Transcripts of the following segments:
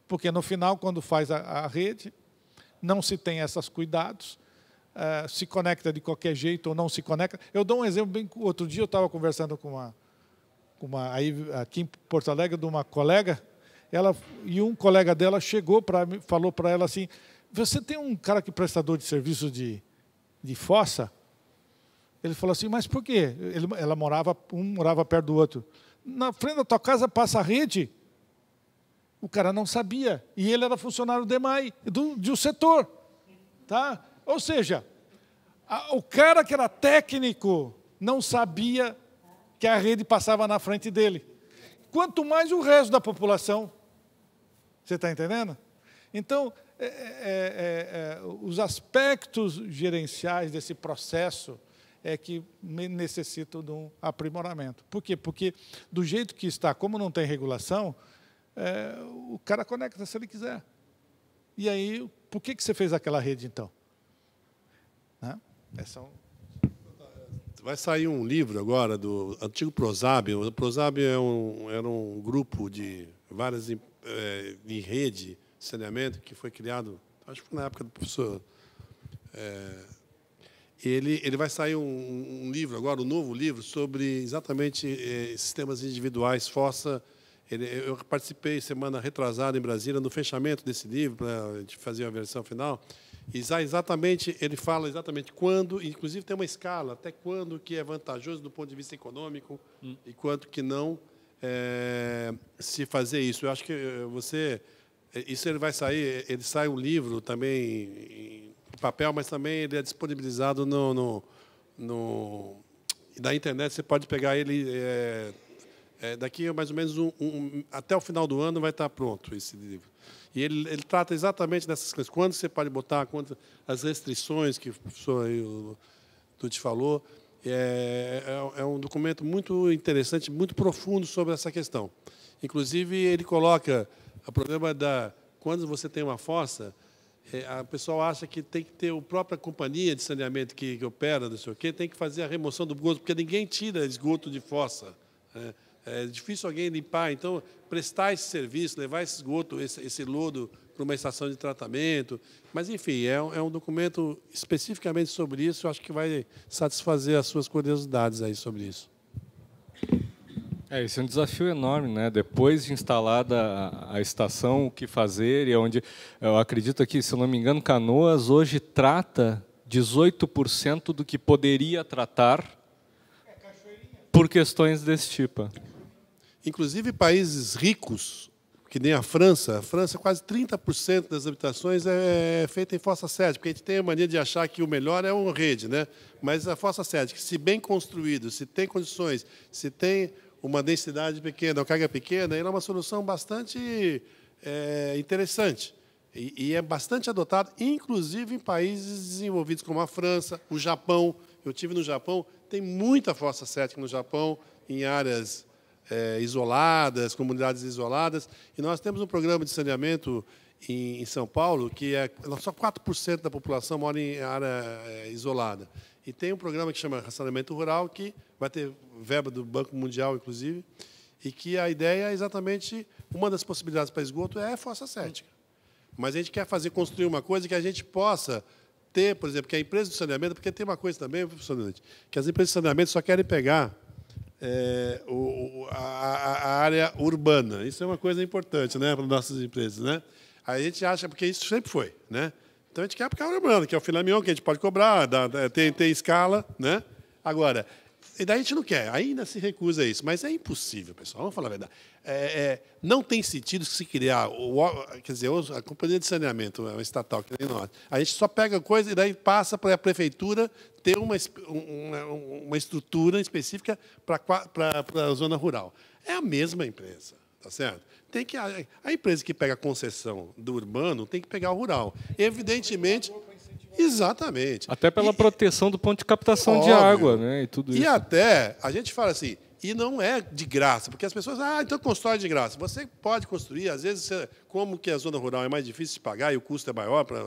Porque, no final, quando faz a rede, não se tem esses cuidados, se conecta de qualquer jeito ou não se conecta. Eu dou um exemplo bem... Outro dia eu estava conversando aí, aqui em Porto Alegre, de uma colega, e um colega dela chegou falou para ela assim: você tem um cara que é prestador de serviço de fossa? Ele falou assim: mas por quê? Um morava perto do outro. Na frente da tua casa passa a rede. O cara não sabia. E ele era funcionário do EMAI, do setor. Tá? Ou seja, o cara que era técnico não sabia que a rede passava na frente dele. Quanto mais o resto da população. Você está entendendo? Então, os aspectos gerenciais desse processo é que necessitam de um aprimoramento. Por quê? Porque, do jeito que está, como não tem regulação, o cara conecta se ele quiser. E aí, por que você fez aquela rede, então? Né? Vai sair um livro agora do antigo Prozab. O Prozab era um grupo de várias em rede de saneamento que foi criado, acho que na época do professor. Ele vai sair um livro agora, um novo livro, sobre exatamente sistemas individuais, fossa. Eu participei semana retrasada em Brasília no fechamento desse livro para a gente fazer a versão final. Ele fala exatamente quando, inclusive tem uma escala, até quando que é vantajoso do ponto de vista econômico e quanto que não se fazer isso. Eu acho que isso ele vai sair, ele sai um livro também em papel, mas também ele é disponibilizado na internet. Você pode pegar ele daqui a mais ou menos até o final do ano vai estar pronto esse livro. E ele trata exatamente dessas coisas. Quando você pode botar, quando as restrições que o professor Tucci falou. É um documento muito interessante, muito profundo sobre essa questão. Inclusive, ele coloca o problema quando você tem uma fossa, a pessoa acha que tem que ter a própria companhia de saneamento que opera, não sei o quê, tem que fazer a remoção do esgoto, porque ninguém tira esgoto de fossa. É difícil alguém limpar. Então, prestar esse serviço, levar esse esgoto, esse lodo para uma estação de tratamento. Mas, enfim, é um documento especificamente sobre isso. Eu acho que vai satisfazer as suas curiosidades aí sobre isso. Esse é um desafio enorme, né? Depois de instalada a estação, o que fazer, e onde eu acredito que, se eu não me engano, Canoas hoje trata 18% do que poderia tratar por questões desse tipo. Inclusive, países ricos, que nem a França, quase 30% das habitações é feita em fossa séptica, porque a gente tem a mania de achar que o melhor é uma rede, né? Mas a fossa séptica, se bem construído, se tem condições, se tem uma densidade pequena, uma carga pequena, ela é uma solução bastante interessante. E é bastante adotado, inclusive em países desenvolvidos como a França, o Japão. Eu estive no Japão, tem muita fossa séptica no Japão, em áreas isoladas, comunidades isoladas. E nós temos um programa de saneamento em São Paulo, que só 4% da população mora em área isolada. E tem um programa que chama Saneamento Rural, que vai ter verba do Banco Mundial, inclusive, e que a ideia é exatamente, uma das possibilidades para esgoto é a fossa séptica. Mas a gente quer construir uma coisa que a gente possa ter, por exemplo, que a empresa de saneamento, porque tem uma coisa também, professor Nunes, que as empresas de saneamento só querem pegar a área urbana. Isso é uma coisa importante, né, para as nossas empresas, né? A gente acha, porque isso sempre foi, né? Então a gente quer a área urbana, que é o filé mignon, que a gente pode cobrar, tem escala, né? Agora, e daí a gente não quer, ainda se recusa a isso, mas é impossível, pessoal, vamos falar a verdade. Não tem sentido se criar, quer dizer, a companhia de saneamento, uma estatal, que nem nós, a gente só pega coisa e daí passa para a prefeitura ter uma estrutura específica para a zona rural. É a mesma empresa, tá certo? A empresa que pega a concessão do urbano tem que pegar o rural. Evidentemente, exatamente. Até pela proteção do ponto de captação de água, né? E tudo isso. E até, a gente fala assim, e não é de graça, porque as pessoas, então constrói de graça. Você pode construir, às vezes, como que a zona rural é mais difícil de pagar e o custo é maior para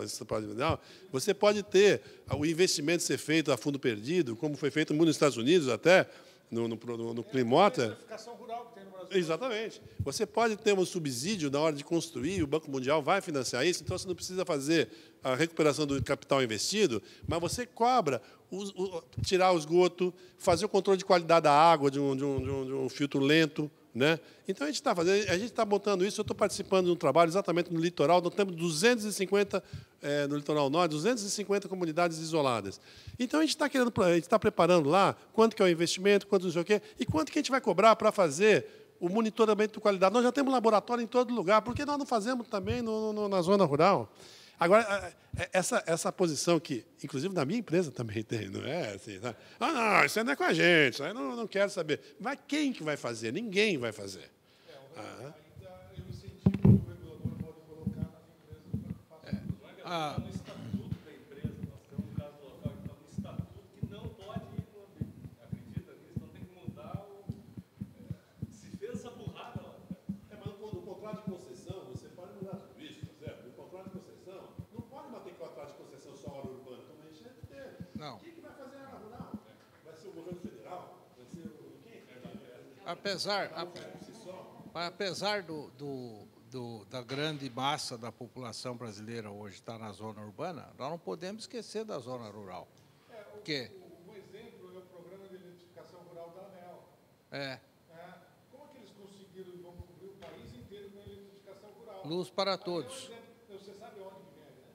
você pode ter o investimento ser feito a fundo perdido, como foi feito nos Estados Unidos até, no Climota. Rural que tem no Brasil. Exatamente. Você pode ter um subsídio na hora de construir, o Banco Mundial vai financiar isso, então você não precisa fazer a recuperação do capital investido, mas você cobra tirar o esgoto, fazer o controle de qualidade da água de um filtro lento. Né? Então, a gente está montando isso. Eu estou participando de um trabalho exatamente no litoral. Nós temos 250, no litoral norte, 250 comunidades isoladas. Então, a gente está preparando lá quanto que é o investimento, quanto não sei o quê, e quanto que a gente vai cobrar para fazer o monitoramento de qualidade. Nós já temos laboratório em todo lugar, por que nós não fazemos também na zona rural? Agora, essa posição que, inclusive, na minha empresa também tem, não é assim, tá? Não, isso aí não é com a gente, isso aí não quero saber. Mas quem que vai fazer? Ninguém vai fazer. Ainda eu incentivo que o regulador pode colocar nas empresas para No estatuto da empresa, nós temos um caso local que está no estatuto que não pode ir para o ambiente. Acredita nisso? Então tem que mudar se fez essa burrada lá. Mas no contrato de concessão, você pode mudar tudo isso, tá certo? No contrato de concessão, não pode bater contrato de concessão só área urbana, como a gente deve ter. Não. Quem que vai fazer a área rural? Vai ser o governo federal? Vai ser quem? Apesar da grande massa da população brasileira hoje estar na zona urbana, nós não podemos esquecer da zona rural. Um exemplo é o programa de eletrificação rural da ANEEL. Como que eles conseguiram e vão cobrir o país inteiro com a eletrificação rural? Luz para todos. Você sabe onde que vem, né?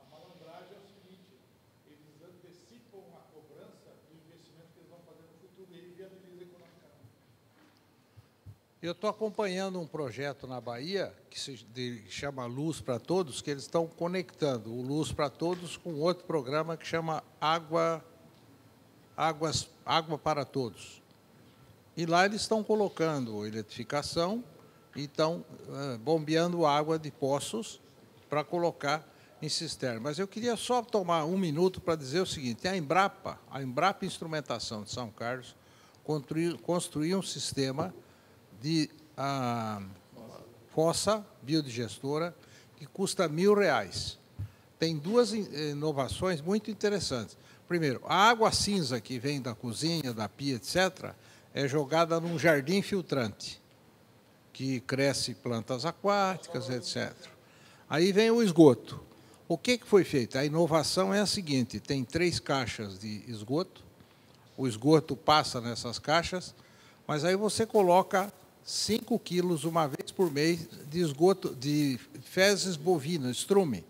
A malandragem é o seguinte: eles antecipam a cobrança do investimento que eles vão fazer no futuro e ele viabiliza economicamente. Eu estou acompanhando um projeto na Bahia que se chama Luz para Todos, que eles estão conectando o Luz para Todos com outro programa que chama Água para Todos. E lá eles estão colocando eletrificação e estão bombeando água de poços para colocar em cisterna. Mas eu queria só tomar um minuto para dizer o seguinte: a Embrapa Instrumentação de São Carlos, construiu um sistema de fossa biodigestora que custa R$1.000. Tem duas inovações muito interessantes. Primeiro, a água cinza que vem da cozinha, da pia, etc., é jogada num jardim filtrante, que cresce plantas aquáticas, etc. Aí vem o esgoto. O que foi feito? A inovação é a seguinte: tem 3 caixas de esgoto, o esgoto passa nessas caixas, mas aí você coloca 5 quilos uma vez por mês de esgoto, de fezes bovinas, estrume,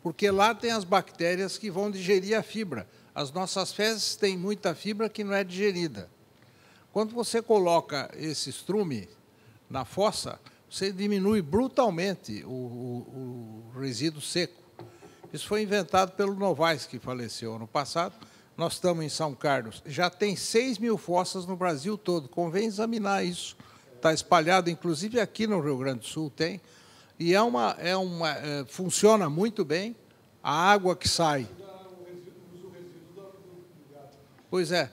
porque lá tem as bactérias que vão digerir a fibra. As nossas fezes têm muita fibra que não é digerida. Quando você coloca esse estrume na fossa, você diminui brutalmente o resíduo seco. Isso foi inventado pelo Novaes, que faleceu ano passado. Nós estamos em São Carlos, já tem 6.000 fossas no Brasil todo. Convém examinar isso. Está espalhado, inclusive aqui no Rio Grande do Sul tem. E funciona muito bem. A água que sai. Pois é.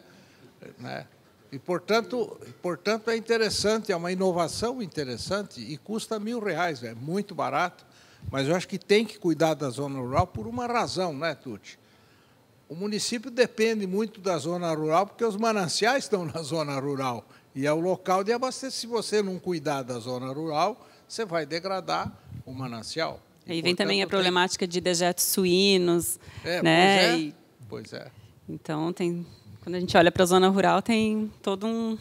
Né? E, portanto, é interessante, é uma inovação interessante e custa R$1.000, é muito barato. Mas eu acho que tem que cuidar da zona rural por uma razão, né, Tuti? O município depende muito da zona rural porque os mananciais estão na zona rural e é o local de abastecimento. Se você não cuidar da zona rural, você vai degradar o manancial. Aí vem também a problemática de dejetos suínos, né? Pois é. Então, quando a gente olha para a zona rural, tem todo um...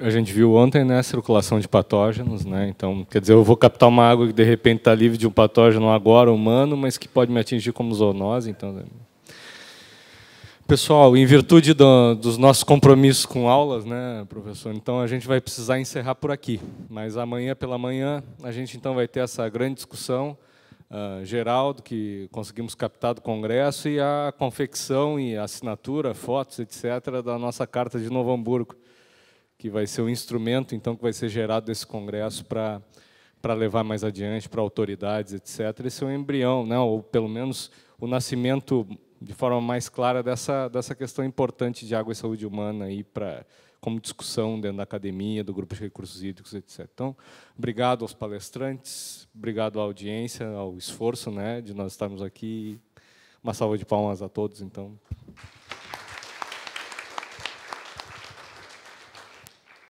A gente viu ontem, né, a circulação de patógenos, né? Então, quer dizer, eu vou captar uma água que de repente está livre de um patógeno agora humano, mas que pode me atingir como zoonose, então. Pessoal, em virtude dos nossos compromissos com aulas, né, professor, então a gente vai precisar encerrar por aqui. Mas amanhã pela manhã a gente então vai ter essa grande discussão geral do que conseguimos captar do Congresso e a confecção e a assinatura, fotos, etc., da nossa Carta de Novo Hamburgo, que vai ser o instrumento então que vai ser gerado desse Congresso para levar mais adiante para autoridades, etc. Esse é um embrião, né, ou pelo menos o nascimento de forma mais clara dessa questão importante de água e saúde humana aí como discussão dentro da academia, do grupo de recursos hídricos, etc. Então, obrigado aos palestrantes, obrigado à audiência, ao esforço, né, de nós estarmos aqui. Uma salva de palmas a todos, então.